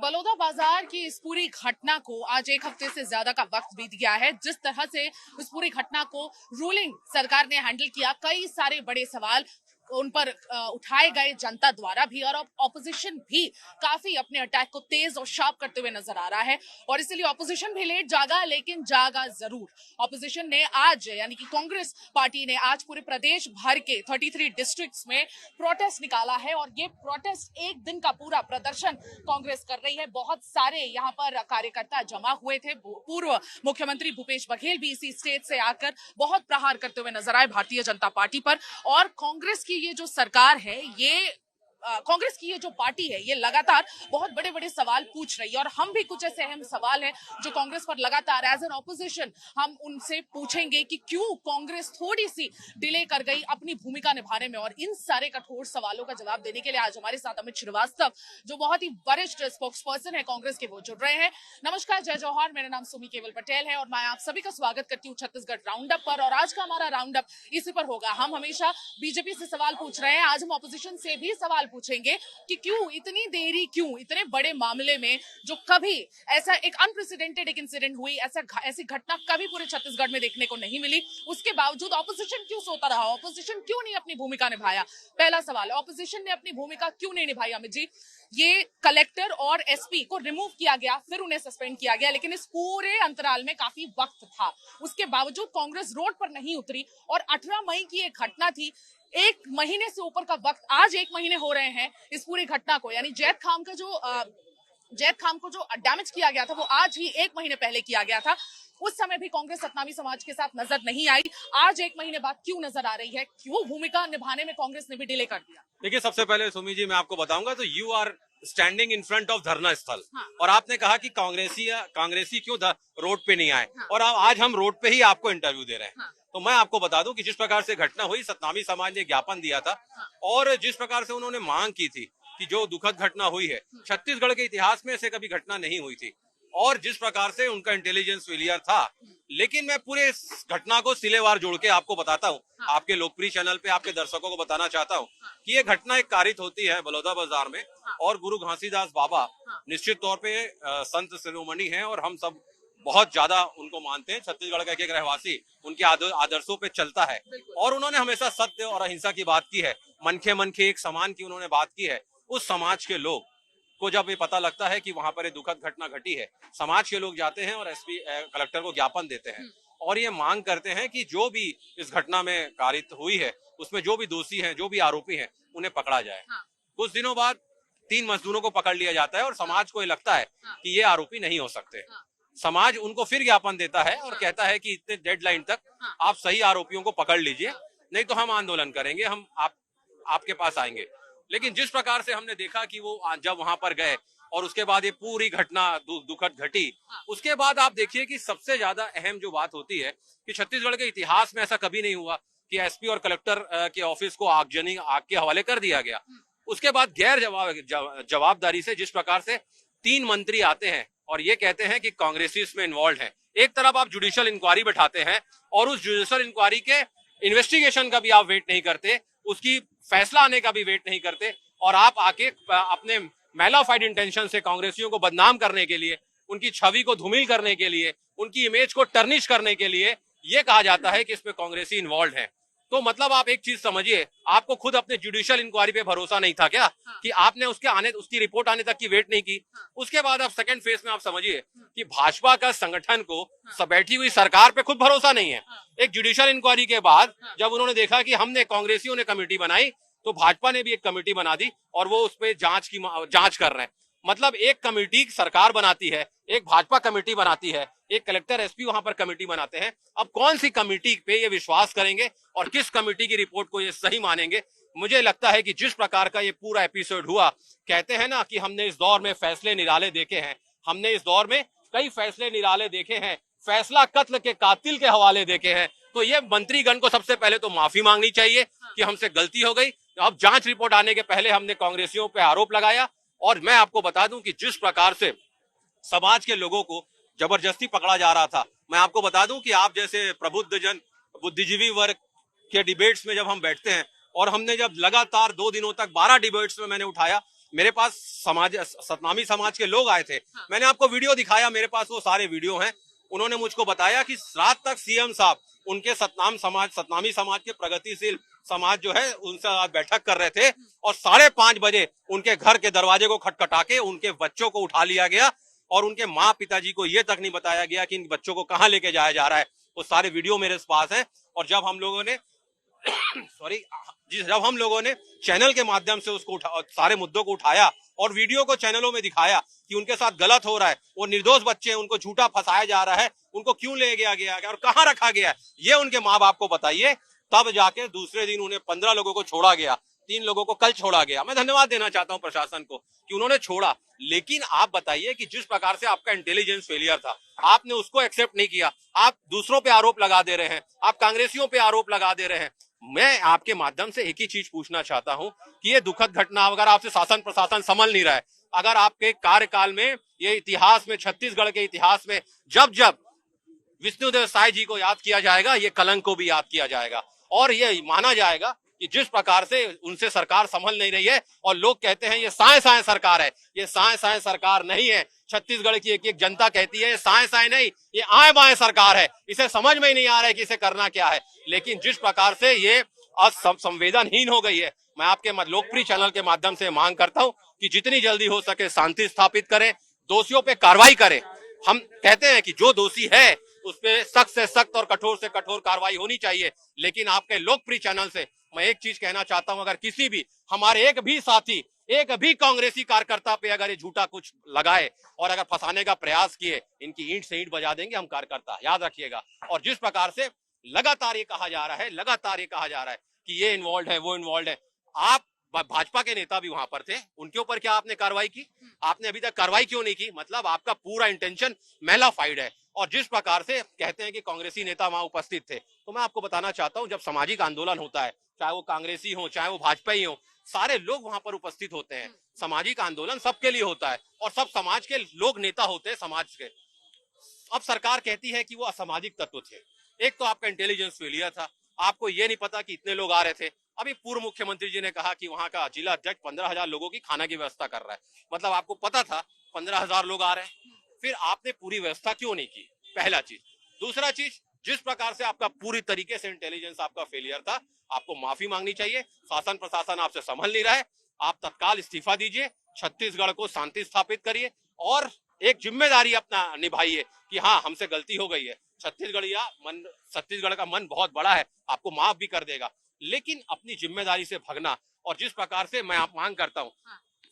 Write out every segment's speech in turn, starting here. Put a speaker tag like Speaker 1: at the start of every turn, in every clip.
Speaker 1: बलौदा बाजार की इस पूरी घटना को आज एक हफ्ते से ज्यादा का वक्त बीत गया है। जिस तरह से इस पूरी घटना को रूलिंग सरकार ने हैंडल किया, कई सारे बड़े सवाल उन पर उठाए गए जनता द्वारा भी, और ऑपोजिशन भी काफी अपने अटैक को तेज और शार्प करते हुए नजर आ रहा है। और इसीलिए ऑपोजिशन भी लेट जागा, लेकिन जागा जरूर। ऑपोजिशन ने आज, यानी कि कांग्रेस पार्टी ने आज पूरे प्रदेश भर के 33 डिस्ट्रिक्ट्स में प्रोटेस्ट निकाला है। और ये प्रोटेस्ट एक दिन का पूरा प्रदर्शन कांग्रेस कर रही है। बहुत सारे यहाँ पर कार्यकर्ता जमा हुए थे। पूर्व मुख्यमंत्री भूपेश बघेल भी इसी स्टेज से आकर बहुत प्रहार करते हुए नजर आए भारतीय जनता पार्टी पर। और कांग्रेस की ये जो सरकार है, ये कांग्रेस की ये जो पार्टी है, ये लगातार बहुत बड़े बड़े सवाल पूछ रही है। और हम भी कुछ ऐसे अहम सवाल हैं जो कांग्रेस पर लगातार एज एन ऑपोजिशन हम उनसे पूछेंगे कि क्यों कांग्रेस थोड़ी सी डिले कर गई अपनी भूमिका निभाने में। और इन सारे कठोर सवालों का जवाब देने के लिए आज हमारे साथ अमित श्रीवास्तव, जो बहुत ही वरिष्ठ स्पोक्स पर्सन है कांग्रेस के, वो जुड़ रहे हैं। नमस्कार, जय जौहर। मेरा नाम सुमी केवल पटेल है और मैं आप सभी का स्वागत करती हूँ छत्तीसगढ़ राउंड अप पर। और आज का हमारा राउंड अप इसी पर होगा। हम हमेशा बीजेपी से सवाल पूछ रहे हैं, आज हम ऑपोजिशन से भी सवाल पूछेंगे कि क्यों इतनी देरी, क्यों इतने बड़े मामले में, जो कभी ऐसा एक अनप्रेसिडेंटेड एक इंसिडेंट हुई, ऐसी घटना कभी पूरे छत्तीसगढ़ में देखने को नहीं मिली, उसके बावजूद ऑपोजिशन क्यों सोता रहा, ऑपोजिशन क्यों नहीं अपनी भूमिका निभाया। पहला सवाल, ऑपोजिशन ने अपनी भूमिका क्यों नहीं निभाई अमित जी? ये कलेक्टर और एसपी को रिमूव किया गया, फिर उन्हें सस्पेंड किया गया, लेकिन इस पूरे अंतराल में काफी वक्त था। उसके बावजूद कांग्रेस रोड पर नहीं उतरी। और 18 मई की एक घटना थी, एक महीने से ऊपर का वक्त, आज 1 महीने हो रहे हैं इस पूरी घटना को। यानी जैत खाम को जो डैमेज किया गया था, वो आज ही 1 महीने पहले किया गया था। उस समय भी कांग्रेस सतनामी समाज के साथ नजर नहीं आई। आज 1 महीने बाद क्यों नजर आ रही है? क्यों भूमिका निभाने में कांग्रेस ने भी डिले कर दिया?
Speaker 2: देखिए, सबसे पहले सुमी जी मैं आपको बताऊंगा, तो you are standing in front of धरना स्थल।
Speaker 1: हाँ।
Speaker 2: और आपने कहा कि कांग्रेसी क्यों रोड पे नहीं आए।
Speaker 1: हाँ।
Speaker 2: और आज हम रोड पे ही आपको इंटरव्यू दे रहे हैं।
Speaker 1: हाँ।
Speaker 2: तो मैं आपको बता दूं कि जिस प्रकार से घटना हुई, सतनामी समाज ने ज्ञापन दिया था।
Speaker 1: हाँ।
Speaker 2: और जिस प्रकार से उन्होंने मांग की थी कि जो दुखद घटना हुई है, छत्तीसगढ़ के इतिहास में ऐसे कभी घटना नहीं हुई थी। और जिस प्रकार से उनका इंटेलिजेंस फेलियर था, लेकिन मैं पूरे इस घटना को सिलेवार जोड़ के आपको बताता हूँ।
Speaker 1: हाँ।
Speaker 2: आपके लोकप्रिय चैनल पे आपके दर्शकों को बताना चाहता हूँ कि ये घटना एक कारित होती है बलौदा बाजार में।
Speaker 1: हाँ।
Speaker 2: और गुरु घासीदास बाबा
Speaker 1: हाँ।
Speaker 2: निश्चित तौर पे संत शिरोमणि हैं और हम सब बहुत ज्यादा उनको मानते हैं। छत्तीसगढ़ का एक रहवासी उनके आदर्शों पे चलता है। और उन्होंने हमेशा सत्य और अहिंसा की बात की है। मनखे मनखे एक समान की उन्होंने बात की है। उस समाज के लोग को जब ये पता लगता है कि वहां पर एक दुखद घटना घटी है, समाज के लोग जाते हैं और एसपी कलेक्टर को ज्ञापन देते हैं। और ये मांग करते हैं कि जो भी इस घटना में कारित हुई है, उसमें जो भी दोषी हैं, जो भी आरोपी हैं, उन्हें पकड़ा जाए।
Speaker 1: हाँ।
Speaker 2: कुछ दिनों बाद 3 मजदूरों को पकड़ लिया जाता है और समाज को ये लगता है कि ये आरोपी नहीं हो सकते। समाज उनको फिर ज्ञापन देता है और कहता है कि इतने डेडलाइन तक आप सही आरोपियों को पकड़ लीजिए, नहीं तो हम आंदोलन करेंगे, हम आपके पास आएंगे। लेकिन जिस प्रकार से हमने देखा कि वो जब वहां पर गए और उसके बाद ये पूरी घटना दुखद घटी, उसके बाद आप देखिए कि सबसे ज्यादा अहम जो बात होती है कि छत्तीसगढ़ के इतिहास में ऐसा कभी नहीं हुआ कि एसपी और कलेक्टर के ऑफिस को आग के हवाले कर दिया गया। उसके बाद गैर जवाबदारी से जिस प्रकार से 3 मंत्री आते हैं और ये कहते हैं कि कांग्रेसी इसमें इन्वॉल्व है। एक तरफ आप जुडिशियल इंक्वायरी बैठाते हैं और उस जुडिशियल इंक्वायरी के इन्वेस्टिगेशन का भी आप वेट नहीं करते, उसकी फैसला आने का भी वेट नहीं करते, और आप आके अपने मैलाफाइड इंटेंशन से कांग्रेसियों को बदनाम करने के लिए, उनकी छवि को धूमिल करने के लिए, उनकी इमेज को टर्निश करने के लिए ये कहा जाता है कि इसमें कांग्रेसी इन्वॉल्व है। तो मतलब आप एक चीज समझिए, आपको खुद अपने जुडिशियल इंक्वायरी पे भरोसा नहीं था क्या? कि आपने उसकी रिपोर्ट आने तक की वेट नहीं की? उसके बाद आप सेकंड फेज में आप समझिए कि भाजपा का संगठन को बैठी हुई सरकार पे खुद भरोसा नहीं है। एक जुडिशियल इंक्वायरी के बाद जब उन्होंने देखा कि हमने कांग्रेसियों ने कमेटी बनाई, तो भाजपा ने भी एक कमेटी बना दी और वो उस पर जांच कर रहे हैं। मतलब एक कमेटी सरकार बनाती है, एक भाजपा कमेटी बनाती है, एक कलेक्टर एसपी वहां पर कमेटी बनाते हैं। अब कौन सी कमेटी पे ये विश्वास करेंगे और किस कमेटी की रिपोर्ट को ये सही मानेंगे? मुझे लगता है कि जिस प्रकार का ये पूरा एपिसोड हुआ, कहते हैं ना कि हमने इस दौर में फैसले निराले देखे हैं, हमने इस दौर में कई फैसले निराले देखे हैं, फैसला कत्ल के कातिल के हवाले देखे हैं। तो ये मंत्रीगण को सबसे पहले तो माफी मांगनी चाहिए कि हमसे गलती हो गई। अब जांच रिपोर्ट आने के पहले हमने कांग्रेसियों पे आरोप लगाया। और मैं आपको बता दूं कि जिस प्रकार से समाज के लोगों को जबरदस्ती पकड़ा जा रहा था, मैं आपको बता दूं कि आप जैसे प्रबुद्ध जन, बुद्धिजीवी वर्ग के डिबेट्स में जब हम बैठते हैं, और हमने जब लगातार 2 दिनों तक 12 डिबेट्स में मैंने उठाया, मेरे पास सतनामी समाज के लोग आए थे। मैंने आपको वीडियो दिखाया, मेरे पास वो सारे वीडियो हैं। उन्होंने मुझको बताया कि रात तक सीएम साहब उनके सतनामी समाज के प्रगतिशील समाज जो है उनसे आज बैठक कर रहे थे और 5:30 बजे उनके घर के दरवाजे को खटखटा के उनके बच्चों को उठा लिया गया और उनके माँ पिताजी को ये तक नहीं बताया गया कि इन बच्चों को कहाँ लेके जाया जा रहा है। वो सारे वीडियो मेरे पास हैं। और जब हम लोगों ने जब हम लोगों ने चैनल के माध्यम से उसको सारे मुद्दों को उठाया और वीडियो को चैनलों में दिखाया कि उनके साथ गलत हो रहा है, वो निर्दोष बच्चे हैं, उनको झूठा फंसाया जा रहा है, उनको क्यों ले गया गया और कहाँ रखा गया है, ये उनके माँ बाप को बताइए। तब जाके दूसरे दिन उन्हें 15 लोगों को छोड़ा गया, 3 लोगों को कल छोड़ा गया। मैं धन्यवाद देना चाहता हूं प्रशासन को कि उन्होंने छोड़ा। लेकिन आप बताइए कि जिस प्रकार से आपका इंटेलिजेंस फेलियर था, आपने उसको एक्सेप्ट नहीं किया। आप दूसरों पे आरोप लगा दे रहे हैं, आप कांग्रेसियों पे आरोप लगा दे रहे हैं। मैं आपके माध्यम से एक ही चीज पूछना चाहता हूं कि ये दुखद घटना अगर आपसे शासन प्रशासन संभल नहीं रहा है, अगर आपके कार्यकाल में ये इतिहास में, छत्तीसगढ़ के इतिहास में जब जब विष्णुदेव साय जी को याद किया जाएगा, ये कलंक को भी याद किया जाएगा और ये माना जाएगा कि जिस प्रकार से उनसे सरकार संभल नहीं रही है और लोग कहते हैं ये साय साय सरकार है, ये साय साय सरकार नहीं है। छत्तीसगढ़ की एक एक जनता कहती है साय साय नहीं, ये आए बाएं सरकार है। इसे समझ में ही नहीं आ रहा है कि इसे करना क्या है। लेकिन जिस प्रकार से ये संवेदनहीन हो गई है, मैं आपके लोकप्रिय चैनल के माध्यम से मांग करता हूं कि जितनी जल्दी हो सके शांति स्थापित करें, दोषियों पे कार्रवाई करें। हम कहते हैं कि जो दोषी है उस पे सख्त से सख्त और कठोर से कठोर कार्रवाई होनी चाहिए। लेकिन आपके लोकप्रिय चैनल से मैं एक चीज कहना चाहता हूं, अगर किसी भी हमारे एक भी साथी, एक भी कांग्रेसी कार्यकर्ता पे अगर ये झूठा कुछ लगाए और अगर फंसाने का प्रयास किए, इनकी ईंट से ईंट बजा देंगे हम कार्यकर्ता, याद रखिएगा। और जिस प्रकार से लगातार ये कहा जा रहा है कि ये इन्वॉल्व है, वो इन्वॉल्व है, आप भाजपा के नेता भी वहां पर थे, उनके ऊपर क्या आपने कार्रवाई की? आपने अभी तक कार्रवाई क्यों नहीं की? मतलब आपका पूरा इंटेंशन मैलाफाइड है। और जिस प्रकार से कहते हैं कि कांग्रेसी नेता वहां उपस्थित थे, तो मैं आपको बताना चाहता हूं, जब सामाजिक आंदोलन होता है, चाहे वो कांग्रेसी हो, चाहे वो भाजपा ही हो, सारे लोग वहां पर उपस्थित होते हैं। सामाजिक आंदोलन सबके लिए होता है और सब समाज के लोग नेता होते हैं समाज के। अब सरकार कहती है कि वो असामाजिक तत्व थे। एक तो आपका इंटेलिजेंस फेलियर था, आपको ये नहीं पता कि इतने लोग आ रहे थे। अभी पूर्व मुख्यमंत्री जी ने कहा कि वहां का जिला अध्यक्ष 15,000 लोगों की खाना की व्यवस्था कर रहा है। मतलब आपको पता था 15,000 लोग आ रहे हैं, फिर आपने पूरी व्यवस्था क्यों नहीं की? पहला चीज। दूसरा चीज, जिस प्रकार से आपका पूरी तरीके से इंटेलिजेंस आपका फेलियर था, आपको माफी मांगनी चाहिए। शासन प्रशासन आपसे संभल नहीं रहा है, आप तत्काल इस्तीफा दीजिए, छत्तीसगढ़ को शांति स्थापित करिए और एक जिम्मेदारी अपना निभाइए कि हाँ हमसे गलती हो गई है। छत्तीसगढ़ का मन बहुत बड़ा है, आपको माफ भी कर देगा। लेकिन अपनी जिम्मेदारी से भगना, और जिस प्रकार से मैं आप मांग करता हूँ,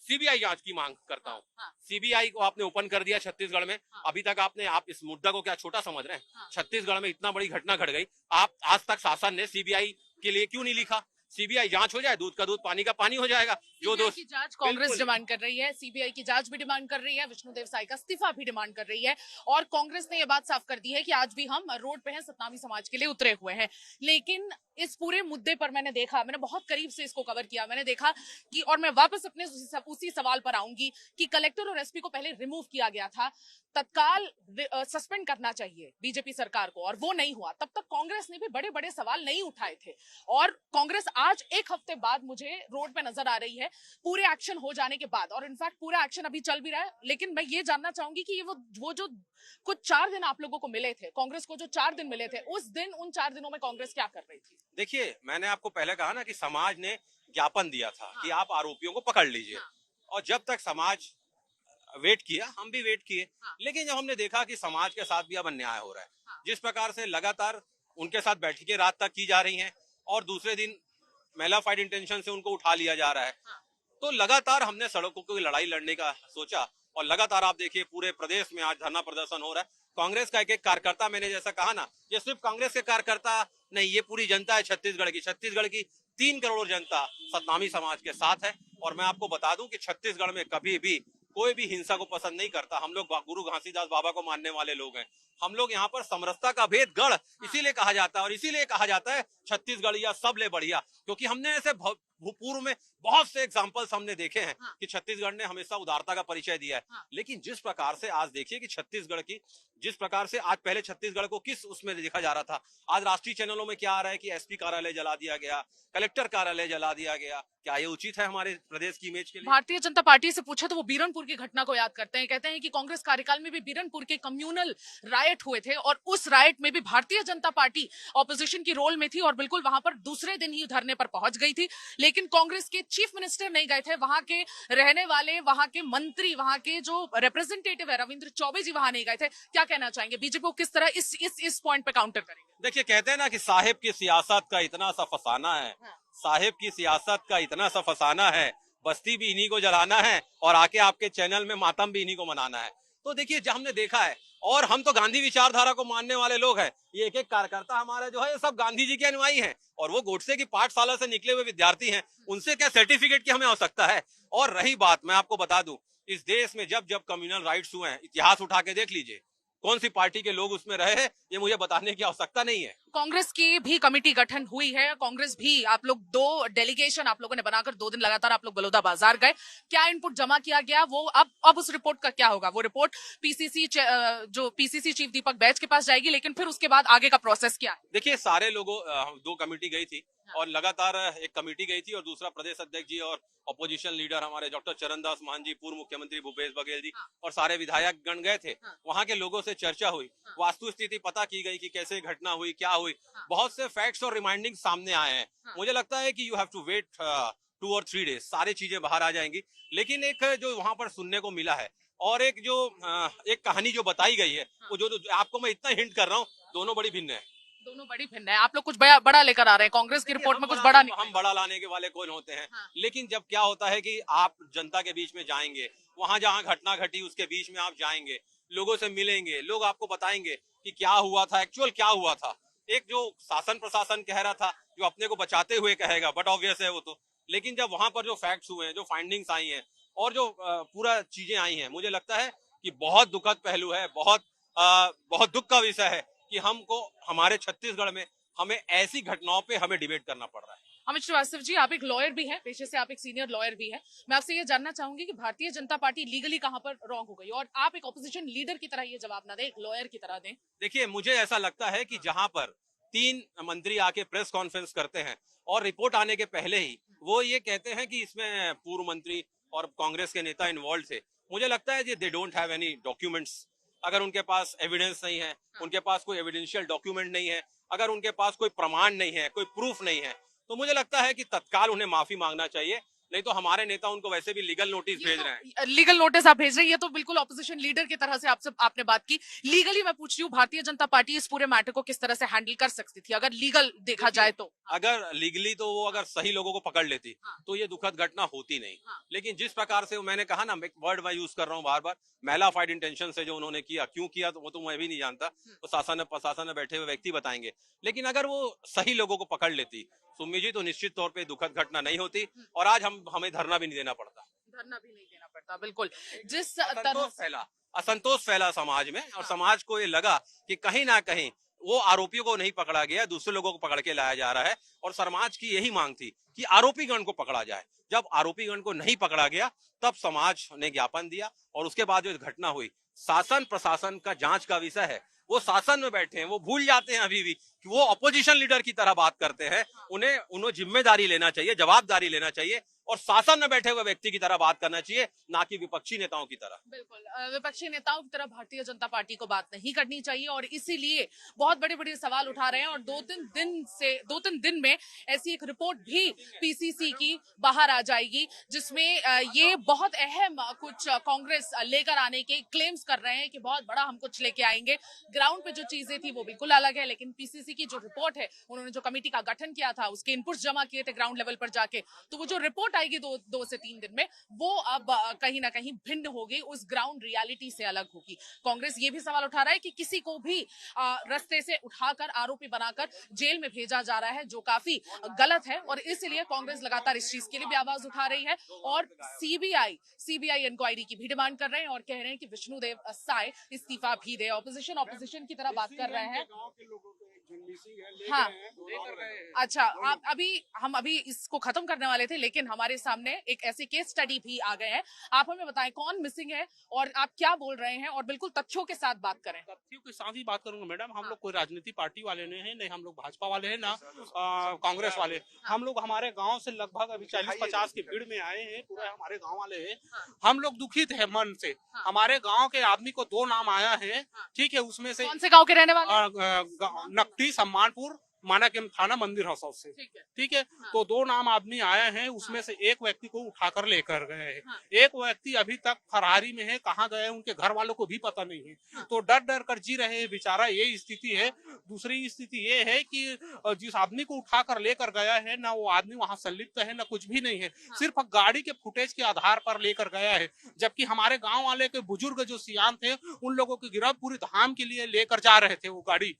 Speaker 2: सीबीआई जांच की मांग करता हूँ। सीबीआई को आपने ओपन कर दिया छत्तीसगढ़ में, अभी तक आप इस मुद्दा को क्या छोटा समझ रहे हैं? छत्तीसगढ़ में इतना बड़ी घटना घट गई, आप आज तक शासन ने सीबीआई के लिए क्यों नहीं लिखा? सीबीआई जांच हो जाए, दूध का दूध पानी का पानी हो जाएगा। जो दोस्त
Speaker 1: की जांच कांग्रेस डिमांड कर रही है, सीबीआई की जांच भी डिमांड कर रही है, विष्णुदेव साय का इस्तीफा भी डिमांड कर रही है और कांग्रेस ने यह बात साफ कर दी है कि आज भी हम रोड पे हैं, सतनामी समाज के लिए उतरे हुए हैं। लेकिन इस पूरे मुद्दे पर मैंने बहुत करीब से इसको कवर किया। मैंने देखा कि, और मैं वापस अपने उसी सवाल पर आऊंगी कि कलेक्टर और एसपी को पहले रिमूव किया गया था, तत्काल सस्पेंड करना चाहिए बीजेपी सरकार को, और वो नहीं हुआ। तब तक कांग्रेस ने भी बड़े बड़े सवाल नहीं उठाए थे और कांग्रेस आज एक हफ्ते बाद मुझे रोड पे नजर आ रही है, पूरे एक्शन हो जाने के बाद। और इनफैक्ट पूरा एक्शन अभी चल भी रहा है। लेकिन मैं ये जानना चाहूंगी कि ये वो जो कुछ 4 दिन आप लोगों को मिले थे, कांग्रेस को जो 4 दिन मिले थे, उन 4 दिनों में कांग्रेस क्या कर रही थी?
Speaker 2: देखिए, मैंने आपको पहले कहा ना कि समाज ने ज्ञापन दिया था कि आप आरोपियों को पकड़ लीजिए, और जब तक समाज वेट किया, हम भी वेट किए। लेकिन जब हमने देखा कि समाज के साथ भी अब अन्याय हो रहा है, जिस प्रकार से लगातार उनके साथ बैठकें रात तक की जा रही हैं और दूसरे दिन मेलाफाइड इंटेंशन से उनको उठा लिया जा रहा है, तो लगातार हमने सड़कों की लड़ाई लड़ने का सोचा। और लगातार आप देखिए पूरे प्रदेश में आज धरना प्रदर्शन हो रहा है। कांग्रेस का एक एक कार्यकर्ता, मैंने जैसा कहा ना, ये सिर्फ कांग्रेस के कार्यकर्ता नहीं, ये पूरी जनता है छत्तीसगढ़ की 3 करोड़ जनता सतनामी समाज के साथ है। और मैं आपको बता दूं कि छत्तीसगढ़ में कभी भी कोई भी हिंसा को पसंद नहीं करता। हम लोग गुरु घासीदास बाबा को मानने वाले लोग हैं। हम लोग यहाँ पर समरसता का भेद गढ़ इसीलिए कहा जाता है, और इसीलिए कहा जाता है छत्तीसगढ़ या सबले बढ़िया, क्योंकि हमने ऐसे पूर्व में बहुत से एग्जाम्पल्स हमने देखे हैं कि छत्तीसगढ़ ने हमेशा उदारता का परिचय दिया है। लेकिन जिस प्रकार से आज देखिए कि छत्तीसगढ़ की, जिस प्रकार से आज, पहले छत्तीसगढ़ को किस उसमें देखा जा रहा था, आज राष्ट्रीय चैनलों में क्या आ रहा है कि एसपी कार्यालय जला दिया गया, कलेक्टर कार्यालय जला दिया गया। क्या ये उचित है हमारे प्रदेश की इमेज के लिए?
Speaker 1: भारतीय जनता पार्टी से पूछा तो वो बीरनपुर की घटना को याद करते हैं, कहते हैं कि कांग्रेस कार्यकाल में भी बीरनपुर के कम्युनल राइट हुए थे और उस राइट में भी भारतीय जनता पार्टी ऑपोजिशन की रोल में थी और बिल्कुल वहां पर दूसरे दिन ही धरने पर पहुंच गई थी। लेकिन कांग्रेस के चीफ मिनिस्टर नहीं गए थे, वहां के रहने वाले, वहां के मंत्री, वहां के जो रिप्रेजेंटेटिव है रविंद्र चौबे जी वहां नहीं गए थे। क्या कहना चाहेंगे, बीजेपी को किस तरह इस पॉइंट पे काउंटर करेंगे?
Speaker 2: देखिए, कहते हैं ना कि साहिब की सियासत का इतना सा फसाना है, साहिब की सियासत का इतना सा फसाना है, बस्ती भी इन्हीं को जलाना है और आके आपके चैनल में मातम भी इन्हीं को मनाना है। तो देखिए, जब हमने देखा है, और हम तो गांधी विचारधारा को मानने वाले लोग हैं, ये एक एक कार्यकर्ता हमारा जो है, ये सब गांधी जी के अनुयायी हैं, और वो गोडसे की पाठशाला से निकले हुए विद्यार्थी हैं, उनसे क्या सर्टिफिकेट की हमें आवश्यकता है? और रही बात, मैं आपको बता दूं, इस देश में जब जब कम्युनल राइट्स हुए हैं, इतिहास उठा के देख लीजिए, कौन सी पार्टी के लोग उसमें रहे हैं, ये मुझे बताने की आवश्यकता नहीं है।
Speaker 1: कांग्रेस की भी कमेटी गठन हुई है, कांग्रेस भी, आप लोग 2 डेलीगेशन आप लोगों ने बनाकर 2 दिन लगातार आप लोग बलौदा बाजार गए, क्या इनपुट जमा किया गया? वो अब उस रिपोर्ट का क्या होगा? वो रिपोर्ट जो पीसीसी चीफ दीपक बैज के पास जाएगी, लेकिन फिर उसके बाद आगे का प्रोसेस क्या है?
Speaker 2: देखिए, सारे लोगों 2 कमेटी गई थी और लगातार एक कमेटी गई थी, और दूसरा प्रदेश अध्यक्ष जी और अपोजिशन लीडर हमारे डॉक्टर चरणदास मान जी, पूर्व मुख्यमंत्री भूपेश बघेल जी और सारे विधायक गण गए थे। वहां के लोगों से चर्चा हुई, वास्तु स्थिति पता की गई कि कैसे घटना हुई, क्या हुई, बहुत से फैक्ट्स और रिमाइंडिंग सामने आए हैं। मुझे लगता है कि यू हैव टू वेट 2 और 3 डेज, सारी चीजें बाहर आ जाएंगी। लेकिन एक जो वहां पर सुनने को मिला है, और एक जो एक कहानी जो बताई गई है, वो जो आपको मैं इतना हिंट कर रहा हूँ, दोनों बड़ी भिन्न है।
Speaker 1: दोनों बड़ी भिन्न है। आप लोग कुछ बड़ा लेकर आ रहे हैं, कांग्रेस की रिपोर्ट में कुछ बड़ा नहीं।
Speaker 2: हम बड़ा लाने के वाले कौन होते हैं? लेकिन जब क्या होता है कि आप जनता के बीच में जाएंगे, वहां जहां घटना घटी उसके बीच में आप जाएंगे, लोगों से मिलेंगे, लोग आपको बताएंगे कि क्या हुआ था, एक्चुअल क्या हुआ था। एक जो शासन प्रशासन कह रहा था, जो अपने को बचाते हुए कहेगा, बट ऑब्वियस है वो तो। लेकिन जब वहां पर जो फैक्ट्स हुए हैं, जो फाइंडिंग्स आई हैं, और जो पूरा चीजें आई हैं, मुझे लगता है कि बहुत दुखद पहलू है, बहुत दुख का विषय है कि हमको हमारे छत्तीसगढ़ में हमें ऐसी घटनाओं पे हमें डिबेट करना पड़ रहा है।
Speaker 1: अमित श्रीवास्तव जी, आप एक लॉयर भी हैं, पेशे से आप एक सीनियर लॉयर भी हैं। मैं आपसे ये जानना चाहूंगी कि भारतीय जनता पार्टी लीगली कहां पर रॉन्ग हो गई, और आप एक ऑपोजिशन लीडर की तरह ये जवाब ना दें, एक लॉयर की तरह दें।
Speaker 2: देखिए, मुझे ऐसा लगता है कि जहां पर 3 मंत्री आके प्रेस कॉन्फ्रेंस करते हैं और रिपोर्ट आने के पहले ही वो ये कहते हैं कि इसमें पूर्व मंत्री और कांग्रेस के नेता इन्वॉल्व थे, मुझे लगता है they don't have any documents. अगर उनके पास एविडेंस नहीं है, उनके पास कोई एविडेंशियल डॉक्यूमेंट नहीं है, अगर उनके पास कोई प्रमाण नहीं है, कोई प्रूफ नहीं है, तो मुझे लगता है कि तत्काल उन्हें माफी मांगना चाहिए। नहीं तो हमारे नेता उनको वैसे भी लीगल नोटिस भेज रहे हैं।
Speaker 1: लीगल नोटिस आप भेज रहे हैं, ये तो बिल्कुल ऑपोजिशन लीडर की तरह से आपने बात की। लीगली मैं पूछ रही हूँ, भारतीय जनता पार्टी इस पूरे मैटर को किस तरह से हैंडल कर सकती थी, अगर लीगल देखा जाए तो?
Speaker 2: अगर लीगली तो वो अगर सही लोगों को पकड़ लेती तो ये दुखद घटना होती नहीं। लेकिन जिस प्रकार से मैंने कहा ना, मैं वर्ड मैं यूज कर रहा हूँ बार बार, मैलाफाइड इंटेंशन से जो उन्होंने किया, क्यों किया तो वो तो मैं भी नहीं जानता, तो शासन में बैठे हुए व्यक्ति बताएंगे। लेकिन अगर वो सही लोगों को पकड़ लेती सुम्मी जी, तो निश्चित तौर पे दुखद घटना नहीं होती, और आज हमें धरना भी नहीं देना पड़ता।
Speaker 1: धरना भी नहीं देना पड़ता, बिल्कुल। जिस
Speaker 2: असंतोष फैला समाज में, और समाज को ये लगा कि कहीं ना कहीं वो आरोपियों को नहीं पकड़ा गया, दूसरे लोगों को पकड़ के लाया जा रहा है, और समाज की यही मांग थी कि आरोपीगण को पकड़ा जाए। जब आरोपीगण को नहीं पकड़ा गया, तब समाज ने ज्ञापन दिया, और उसके बाद जो घटना हुई, शासन प्रशासन का जांच का विषय है, वो शासन में बैठे हैं, वो भूल जाते हैं अभी भी कि वो अपोजिशन लीडर की तरह बात करते हैं। उन्हें जिम्मेदारी लेना चाहिए, जवाबदारी लेना चाहिए, और शासन में बैठे हुए व्यक्ति की तरह बात करना चाहिए, ना कि विपक्षी नेताओं की तरह।
Speaker 1: बिल्कुल, विपक्षी नेताओं की तरह भारतीय जनता पार्टी को बात नहीं करनी चाहिए, और इसीलिए बहुत बड़े बड़े सवाल उठा रहे हैं। और 2-3 दिन में ऐसी एक रिपोर्ट भी पीसीसी की बाहर आ जाएगी, जिसमें ये बहुत अहम कुछ कांग्रेस लेकर आने के क्लेम्स कर रहे हैं कि बहुत बड़ा हम कुछ लेके आएंगे। ग्राउंड पे जो चीजें थी वो बिल्कुल अलग है, लेकिन पीसीसी की जो रिपोर्ट है, उन्होंने जो कमेटी का गठन किया था, उसके इनपुट्स जमा किए थे ग्राउंड लेवल पर जाके, तो वो जो रिपोर्ट आएगी 2 से 3 दिन में, वो अब कहीं ना कहीं भिन्न होगी, उस ग्राउंड रियलिटी से अलग होगी। कांग्रेस ये भी सवाल उठा रहा है कि किसी को भी रास्ते से उठाकर आरोपी बनाकर जेल में भेजा जा रहा है, जो काफी गलत है, और इसलिए कांग्रेस लगातार इस चीज के लिए भी आवाज उठा रही है और सीबीआई इंक्वायरी की भी डिमांड कर रहे हैं और कह रहे हैं कि विष्णुदेव साय इस्तीफा भी दे। ऑपोजिशन की तरह बात कर रहे हैं। हाँ, अच्छा, हम अभी इसको खत्म करने वाले थे, लेकिन हमारे सामने एक ऐसे केस स्टडी भी आ गए हैं। आप हमें बताएं कौन मिसिंग है और आप क्या बोल रहे हैं, और बिल्कुल तथ्यों के साथ बात करें।
Speaker 3: तथ्यों के साथ ही बात करूंगा मैडम। हम लोग कोई राजनीतिक पार्टी वाले नहीं है, नहीं हम लोग भाजपा वाले हैं, ना कांग्रेस वाले। हम लोग हमारे गांव से लगभग अभी 40-50 की भीड़ में आए हैं, पूरा हमारे गांव वाले हैं। हम लोग दुखित है मन से। हमारे गांव के आदमी को 2 नाम आया है, ठीक है, उसमें से
Speaker 1: कौन से गांव के रहने वाले?
Speaker 3: नकटी सम्मानपुर माना के थाना मंदिर हाउस से, ठीक है। तो 2 नाम आदमी आए हैं, उसमें से एक व्यक्ति को उठाकर लेकर गए हैं। एक व्यक्ति अभी तक फरारी में है, कहाँ गए उनके घर वालों को भी पता नहीं है। तो डर डर कर जी रहे हैं बेचारा, ये स्थिति है। दूसरी स्थिति ये है कि जिस आदमी को उठाकर लेकर गया है ना, वो आदमी वहाँ संलिप्त है ना कुछ भी नहीं है, सिर्फ गाड़ी के फुटेज के आधार पर लेकर गया है। जबकि हमारे गाँव वाले के बुजुर्ग जो सियान थे, उन लोगों की गिरफ्त पूरी धाम के लिए लेकर जा रहे थे वो गाड़ी।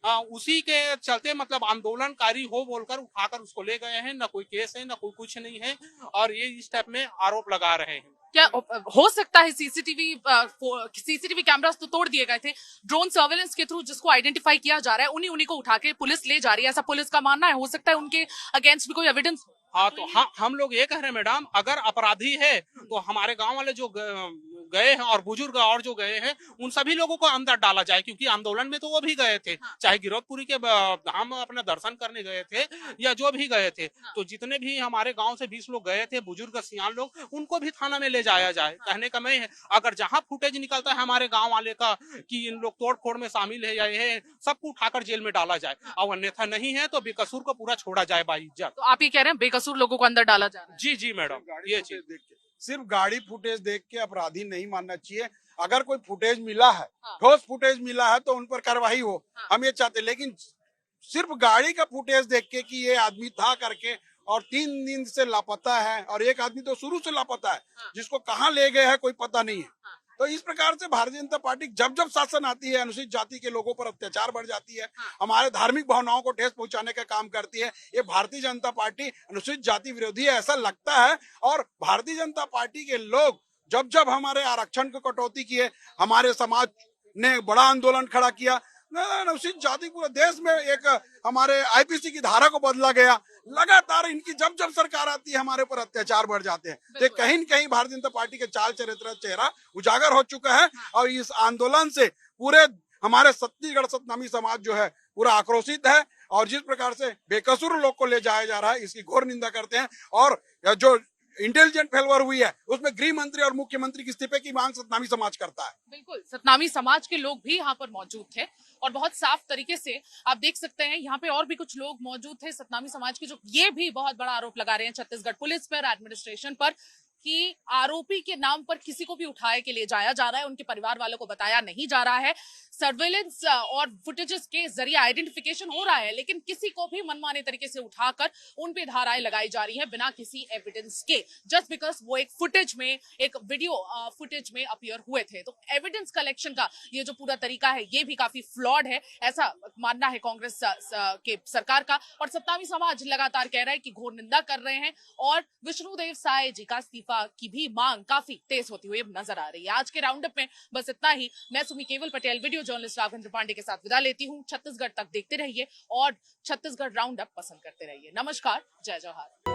Speaker 3: उसी के चलते मतलब आंदोलनकारी हो बोलकर उठाकर उसको ले गए हैं। ना कोई केस है, ना कोई कुछ नहीं है, और ये इस टाइप में आरोप लगा रहे हैं।
Speaker 1: क्या हो सकता है सीसीटीवी कैमरास तो तोड़ दिए गए थे, ड्रोन सर्वेलेंस के थ्रू जिसको आइडेंटिफाई किया जा रहा है, उन्हीं को उठा के पुलिस ले जा रही है, ऐसा पुलिस का मानना है? हो सकता है उनके अगेंस्ट भी कोई एविडेंस?
Speaker 3: हाँ, तो हम लोग ये कह रहे हैं मैडम, अगर अपराधी है तो हमारे गांव वाले जो गए हैं और बुजुर्ग और जो गए हैं, उन सभी लोगों को अंदर डाला जाए, क्योंकि आंदोलन में तो वो भी गए थे। चाहे गिरौदपुरी के धाम अपने दर्शन करने गए थे या जो भी गए थे, तो जितने भी हमारे गांव से 20 लोग गए थे, बुजुर्ग सियान लोग, उनको भी थाना में ले जाया जाए। कहने का मैं है, अगर जहाँ फुटेज निकलता है हमारे गाँव वाले का कि इन लोग तोड़ फोड़ में शामिल है या ये, सबको उठाकर जेल में डाला जाए, और अन्यथा नहीं है तो बेकसूर को पूरा छोड़ा जाए बाइज्जत।
Speaker 1: तो आप ये कह रहे हैं बेकसूर लोगों को अंदर डाला जा रहा है?
Speaker 3: जी जी मैडम, ये चीज
Speaker 4: सिर्फ गाड़ी फुटेज देख के अपराधी नहीं मानना चाहिए। अगर कोई फुटेज मिला है, ठोस फुटेज मिला है, तो उन पर कार्रवाई हो, हम ये चाहते। लेकिन सिर्फ गाड़ी का फुटेज देख के कि ये आदमी था करके, और 3 दिन से लापता है, और एक आदमी तो शुरू से लापता है, जिसको कहाँ ले गए हैं कोई पता नहीं है। तो इस प्रकार से भारतीय जनता पार्टी जब जब शासन आती है, अनुसूचित जाति के लोगों पर अत्याचार बढ़ जाती है, हमारे धार्मिक भावनाओं को ठेस पहुंचाने का काम करती है। ये भारतीय जनता पार्टी अनुसूचित जाति विरोधी है, ऐसा लगता है। और भारतीय जनता पार्टी के लोग जब जब हमारे आरक्षण को कटौती किए, हमारे समाज ने बड़ा आंदोलन खड़ा किया, अनुसूचित जाति पूरे देश में एक हमारे आईपीसी की धारा को बदला गया। लगातार इनकी जब जब सरकार आती है, हमारे ऊपर अत्याचार बढ़ जाते हैं। तो कहीं न कहीं भारतीय जनता पार्टी के चाल चेहरा उजागर हो चुका है, और इस आंदोलन से पूरे हमारे छत्तीसगढ़ सतनामी समाज जो है पूरा आक्रोशित है। और जिस प्रकार से बेकसूर लोग को ले जाया जा रहा है, इसकी घोर निंदा करते हैं। और जो इंटेलिजेंट फेलवर हुई है, उसमें गृह मंत्री और मुख्यमंत्री के इस्तीफे की मांग सतनामी समाज करता है।
Speaker 1: बिल्कुल, सतनामी समाज के लोग भी यहाँ पर मौजूद थे, और बहुत साफ तरीके से आप देख सकते हैं यहाँ पे और भी कुछ लोग मौजूद थे सतनामी समाज के, जो ये भी बहुत बड़ा आरोप लगा रहे हैं छत्तीसगढ़ पुलिस पर, एडमिनिस्ट्रेशन पर, कि आरोपी के नाम पर किसी को भी उठाए के लिए जाया जा रहा है, उनके परिवार वालों को बताया नहीं जा रहा है। सर्वेलेंस और फुटेजेस के जरिए आइडेंटिफिकेशन हो रहा है, लेकिन किसी को भी मनमाने तरीके से उठाकर उन पे धाराएं लगाई जा रही है बिना किसी एविडेंस के, जस्ट बिकॉज वो एक फुटेज में, एक वीडियो फुटेज में अपीयर हुए थे। तो एविडेंस कलेक्शन का ये जो पूरा तरीका है, ये भी काफी फ्लॉड है, ऐसा मानना है कांग्रेस के सरकार का। और सत्तावी समाज लगातार कह रहा है कि घोर निंदा कर रहे हैं, और विष्णुदेव साय जी का इस्तीफा की भी मांग काफी तेज होती हुई नजर आ रही है। आज के राउंड अप में बस इतना ही। मैं सुमी केवल पटेल वीडियो जर्नलिस्ट राघवेंद्र पांडे के साथ विदा लेती हूँ। छत्तीसगढ़ तक देखते रहिए और छत्तीसगढ़ राउंड अप पसंद करते रहिए। नमस्कार, जय जवाहर।